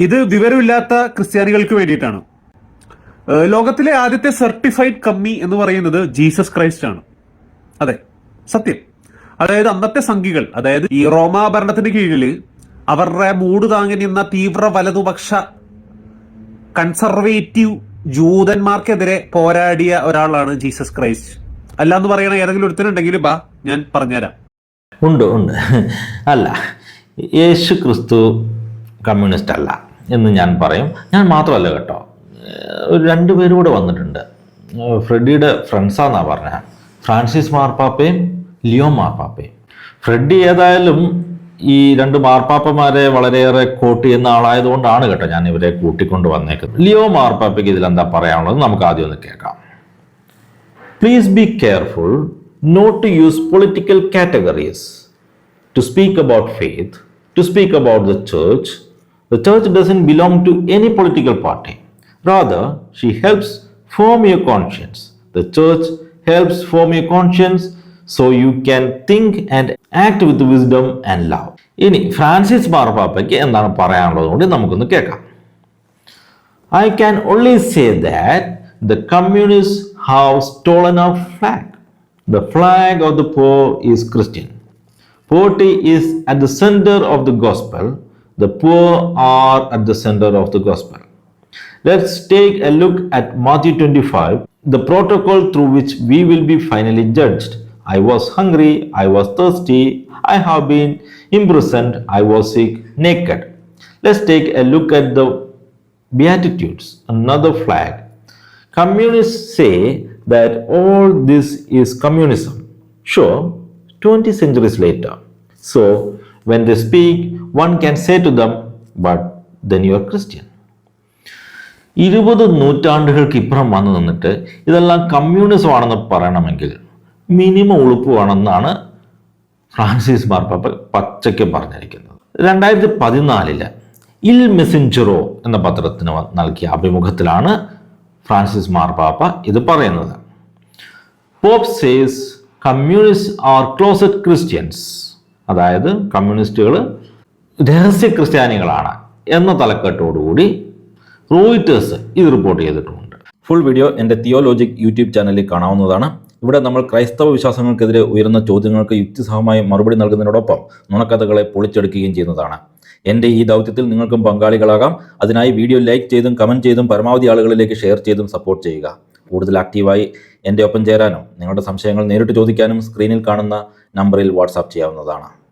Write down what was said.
ഇത് വിവരമില്ലാത്ത ക്രിസ്ത്യാനികൾക്ക് വേണ്ടിയിട്ടാണ്. ലോകത്തിലെ ആദ്യത്തെ സർട്ടിഫൈഡ് കമ്മി എന്ന് പറയുന്നത് ജീസസ് ക്രൈസ്റ്റ് ആണ്. അതെ, സത്യം. അതായത് അന്നത്തെ സംഘികൾ, അതായത് ഈ റോമാ ഭരണത്തിന് കീഴിൽ അവരുടെ മൂട് താങ്ങി നിന്ന തീവ്ര വലതുപക്ഷ കൺസർവേറ്റീവ് ജൂതന്മാർക്കെതിരെ പോരാടിയ ഒരാളാണ് ജീസസ് ക്രൈസ്റ്റ്. അല്ല എന്ന് പറയണ ഏതെങ്കിലും ഒരുത്തനുണ്ടെങ്കിൽ ബാ, ഞാൻ പറഞ്ഞുതരാം. ഉണ്ട്. അല്ല, യേശു ക്രിസ്തു കമ്മ്യൂണിസ്റ്റ് അല്ല എന്ന് ഞാൻ പറയും. ഞാൻ മാത്രമല്ല കേട്ടോ, രണ്ടുപേരും കൂടെ വന്നിട്ടുണ്ട്. ഫ്രെഡിയുടെ ഫ്രണ്ട്സാന്നാണ് പറഞ്ഞത്, ഫ്രാൻസിസ് മാർപ്പാപ്പയും ലിയോ മാർപ്പാപ്പയും. ഫ്രെഡി ഏതായാലും ഈ രണ്ട് മാർപ്പാപ്പമാരെ വളരെയേറെ കോട്ട് ചെയ്യുന്ന ആളായതുകൊണ്ടാണ് കേട്ടോ ഞാൻ ഇവരെ കൂട്ടിക്കൊണ്ട് വന്നേക്കുന്നത്. ലിയോ മാർപ്പാപ്പയ്ക്ക് ഇതിലെന്താ പറയാനുള്ളത് നമുക്ക് ആദ്യം ഒന്ന് കേൾക്കാം. Please be careful not to use political categories to speak about faith, to speak about the church. The church doesn't belong to any political party. Rather, she helps form your conscience. The church helps form your conscience so you can think and act with wisdom and love. ഇനി Francis മാർപ്പാപ്പയ്ക്ക് എന്താണ് പറയാനുള്ളത് കൊണ്ട് നമുക്കൊന്ന് കേൾക്കാം. I can only say that the communists have stolen our flag. The flag of the poor is Christian. Poverty is at the center of the gospel. The poor are at the center of the gospel. Let's take a look at Matthew 25, the protocol through which we will be finally judged. I was hungry, I was thirsty, I have been imprisoned, I was sick, naked. Let's take a look at the Beatitudes, another flag. Communists say that all this is communism. Sure, 20 centuries later. So, when they speak, one can say to them, but then you are Christian. 20 നൂറ്റാണ്ടുകൾക്ക് ഇപ്പുറം വന്നു നിന്നിട്ട് ഇതെല്ലാം communism ആണെന്ന് പറയണമെങ്കിൽ minimum ഉളുപ്പുവാണെന്നാണ് Francis മാർപ്പാപ്പ പച്ചയ്ക്ക് പറഞ്ഞിരിക്കുന്നത്. 2014 ഇൽ മെസഞ്ചറോ എന്ന പത്രത്തിന് നൽകിയ അഭിമുഖത്തിലാണ് ഫ്രാൻസിസ് മാർപ്പാപ്പ ഇത് പറയുന്നത്. Pope says communist are closet Christians, അതായത് കമ്മ്യൂണിസ്റ്റുകൾ രഹസ്യ ക്രിസ്ത്യാനികളാണ് എന്ന തലക്കെട്ടോടുകൂടി റോയിറ്റേഴ്സ് ഇത് റിപ്പോർട്ട് ചെയ്തിട്ടുമുണ്ട്. ഫുൾ വീഡിയോ എൻ്റെ തിയോലോജിക് യൂട്യൂബ് ചാനലിൽ കാണാവുന്നതാണ്. ഇവിടെ നമ്മൾ ക്രൈസ്തവ വിശ്വാസങ്ങൾക്കെതിരെ ഉയർന്ന ചോദ്യങ്ങൾക്ക് യുക്തിസഹമായി മറുപടി നൽകുന്നതിനോടൊപ്പം നുണക്കഥകളെ പൊളിച്ചെടുക്കുകയും ചെയ്യുന്നതാണ്. എൻ്റെ ഈ ദൗത്യത്തിൽ നിങ്ങൾക്കും പങ്കാളികളാകാം. അതിനായി വീഡിയോ ലൈക്ക് ചെയ്തും കമൻറ്റ് ചെയ്തും പരമാവധി ആളുകളിലേക്ക് ഷെയർ ചെയ്തും സപ്പോർട്ട് ചെയ്യുക. കൂടുതൽ ആക്റ്റീവായി എൻ്റെ ഒപ്പം ചേരാനും നിങ്ങളുടെ സംശയങ്ങൾ നേരിട്ട് ചോദിക്കാനും സ്ക്രീനിൽ കാണുന്ന നമ്പറിൽ വാട്സാപ്പ് ചെയ്യാവുന്നതാണ്.